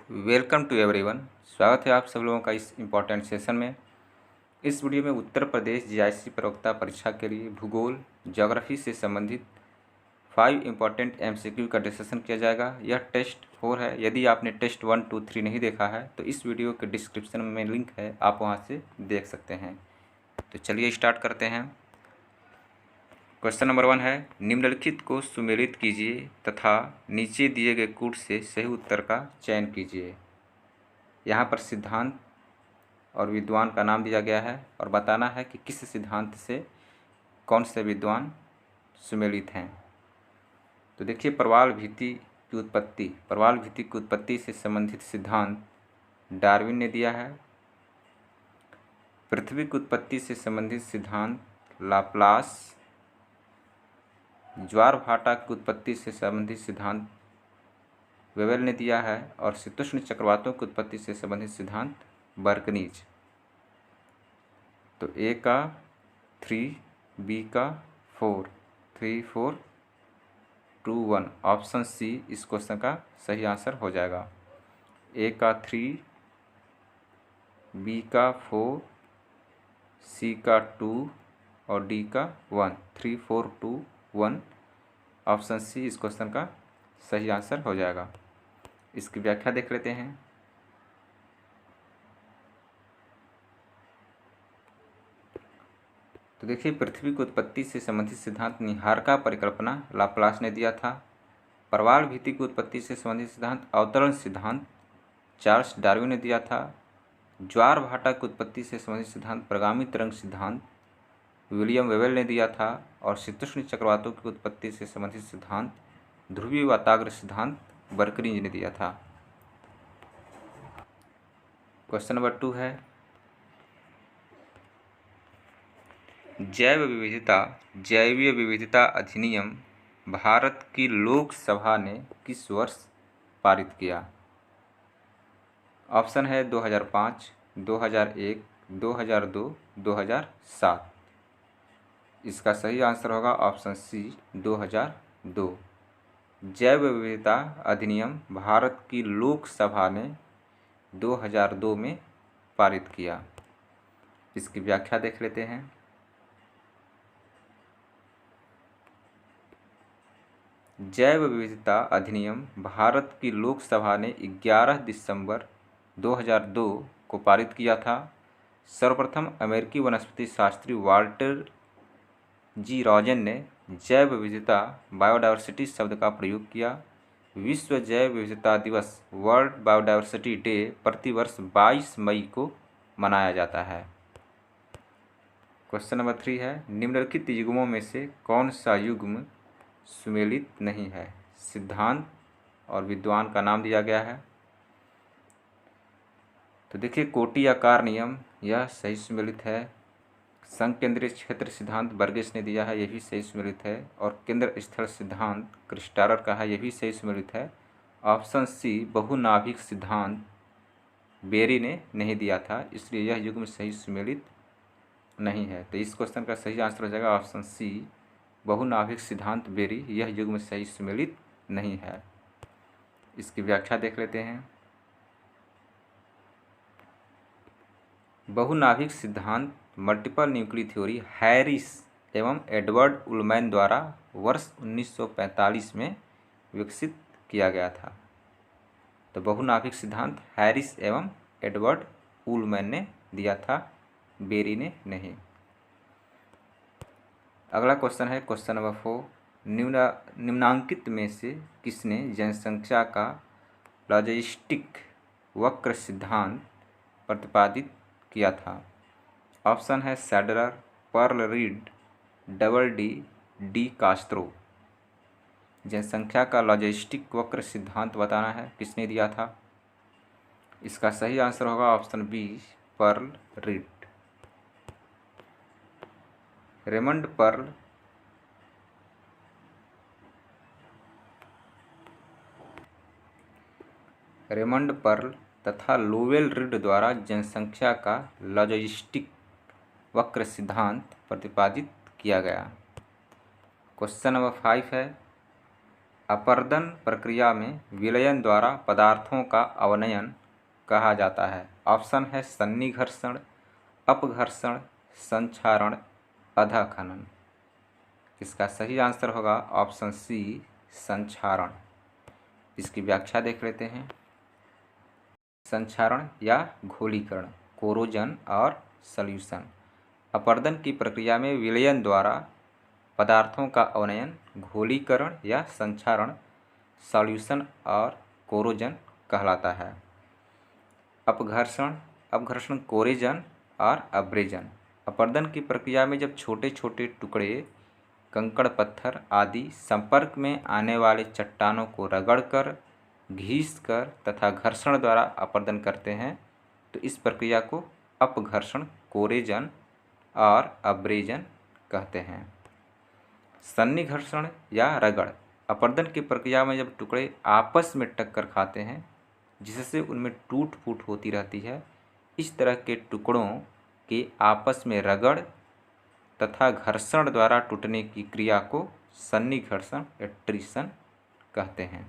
Welcome to everyone. स्वागत है आप सब लोगों का इस इम्पॉर्टेंट सेशन में। इस वीडियो में उत्तर प्रदेश जीआईसी प्रवक्ता परीक्षा के लिए भूगोल ज्योग्राफी से संबंधित 5 इम्पॉर्टेंट एमसीक्यू का डिस्कशन किया जाएगा। यह टेस्ट 4 है। यदि आपने टेस्ट 1, 2, 3 नहीं देखा है तो इस वीडियो के डिस्क्रिप्शन में लिंक है, आप वहाँ से देख सकते हैं। तो चलिए स्टार्ट करते हैं। क्वेश्चन नंबर 1 है, निम्नलिखित को सुमेलित कीजिए तथा नीचे दिए गए कूट से सही उत्तर का चयन कीजिए। यहाँ पर सिद्धांत और विद्वान का नाम दिया गया है और बताना है कि किस सिद्धांत से कौन से विद्वान सुमेलित हैं। तो देखिए, प्रवाल भित्ति की उत्पत्ति से संबंधित सिद्धांत डार्विन ने दिया है। पृथ्वी की उत्पत्ति से संबंधित सिद्धांत लाप्लास। ज्वार भाटा की उत्पत्ति से संबंधित सिद्धांत वेबल ने दिया है और शीतोष्ण चक्रवातों की उत्पत्ति से संबंधित सिद्धांत बर्कनीज। तो ए का 3, बी का 4, 3, 4, 2, 1 ऑप्शन सी इस क्वेश्चन का सही आंसर हो जाएगा। ए का 3, बी का 4, सी का 2 और डी का 1, 3, 4, 2, 1 ऑप्शन सी इस क्वेश्चन का सही आंसर हो जाएगा। इसकी व्याख्या देख लेते हैं। तो देखिए, पृथ्वी की उत्पत्ति से संबंधित सिद्धांत निहारका परिकल्पना लाप्लास ने दिया था। प्रवाल भित्ति की उत्पत्ति से संबंधित सिद्धांत अवतरण सिद्धांत चार्ल्स डार्विन ने दिया था। ज्वार भाटा की उत्पत्ति से संबंधित सिद्धांत प्रगामी तरंग सिद्धांत विलियम वेबल ने दिया था और शीतोष्ण चक्रवातों की उत्पत्ति से संबंधित सिद्धांत ध्रुवीय वाताग्र सिद्धांत बर्कनीज ने दिया था। क्वेश्चन नंबर 2 है, जैवीय विविधता अधिनियम भारत की लोकसभा ने किस वर्ष पारित किया? ऑप्शन है 2005, 2001, 2002, 2007। इसका सही आंसर होगा ऑप्शन सी 2002। जैव विविधता अधिनियम भारत की लोकसभा ने 2002 में पारित किया। इसकी व्याख्या देख लेते हैं। जैव विविधता अधिनियम भारत की लोकसभा ने 11 दिसंबर 2002 को पारित किया था। सर्वप्रथम अमेरिकी वनस्पति शास्त्री वाल्टर जी रॉजन ने जैव विविधता बायोडायवर्सिटी शब्द का प्रयोग किया। विश्व जैव विविधता दिवस वर्ल्ड बायोडायवर्सिटी डे प्रतिवर्ष 22 मई को मनाया जाता है। क्वेश्चन नंबर 3 है, निम्नलिखित युग्मों में से कौन सा युग्म सुमेलित नहीं है? सिद्धांत और विद्वान का नाम दिया गया है। तो देखिए, कोटि आकार नियम यह सही सुमेलित है। संकेंद्रित क्षेत्र सिद्धांत बर्गेस ने दिया है, यह भी सही सुमेलित है। और केंद्र स्थल सिद्धांत क्रिस्टारर का है, यह भी सही सुमेलित है। ऑप्शन सी बहुनाभिक सिद्धांत बेरी ने नहीं दिया था, इसलिए यह युग्म सही सुमेलित नहीं है। तो इस क्वेश्चन का सही आंसर हो जाएगा ऑप्शन सी बहुनाभिक सिद्धांत बेरी, यह युग्म सही सुमेलित नहीं है। इसकी व्याख्या देख लेते हैं। बहुनाभिक सिद्धांत मल्टीपल न्यूक्ली थ्योरी हैरिस एवं एडवर्ड उलमैन द्वारा वर्ष 1945 में विकसित किया गया था। तो बहुनाभिक सिद्धांत हैरिस एवं एडवर्ड उलमैन ने दिया था, बेरी ने नहीं। अगला क्वेश्चन है क्वेश्चन नंबर 4, निम्नांकित में से किसने जनसंख्या का लॉजिस्टिक वक्र सिद्धांत प्रतिपादित किया था? ऑप्शन है Sadler, Pearl Reed, double D, De Castro. जनसंख्या का लॉजिस्टिक वक्र सिद्धांत बताना है किसने दिया था। इसका सही आंसर होगा option B Pearl Reed. Raymond Pearl तथा लोवेल रीड द्वारा जनसंख्या का लॉजिस्टिक वक्र सिद्धांत प्रतिपादित किया गया। क्वेश्चन नंबर 5 है, अपरदन प्रक्रिया में विलयन द्वारा पदार्थों का अवनयन कहा जाता है। ऑप्शन है सन्निघर्षण, अपघर्षण, संक्षारण, अधःखनन। इसका सही आंसर होगा ऑप्शन सी, संक्षारण। इसकी व्याख्या देख लेते हैं। संक्षारण या घोलीकरण, कोरोजन और सॉल्यूशन। अपरदन की प्रक्रिया में विलयन द्वारा पदार्थों का अवनयन घोलीकरण या संक्षारण, सॉल्यूशन और कोरोजन कहलाता है। अपघर्षण कोरेजन और अब्रेजन। अपरदन की प्रक्रिया में जब छोटे छोटे टुकड़े कंकड़ पत्थर आदि संपर्क में आने वाले चट्टानों को रगड़कर, घिसकर तथा घर्षण द्वारा अपरदन करते हैं तो इस प्रक्रिया को अपघर्षण कोरेजन और अब्रेजन कहते हैं। सन्निघर्षण या रगड़। अपरदन की प्रक्रिया में जब टुकड़े आपस में टक्कर खाते हैं जिससे उनमें टूट फूट होती रहती है, इस तरह के टुकड़ों के आपस में रगड़ तथा घर्षण द्वारा टूटने की क्रिया को सन्निघर्षण या ट्रिशन कहते हैं।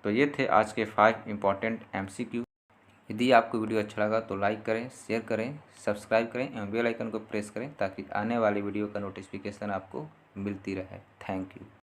तो ये थे आज के 5 इम्पॉर्टेंट MCQ। यदि आपको वीडियो अच्छा लगा तो लाइक करें, शेयर करें, सब्सक्राइब करें एवं बेल आइकन को प्रेस करें ताकि आने वाली वीडियो का नोटिफिकेशन आपको मिलती रहे। Thank you.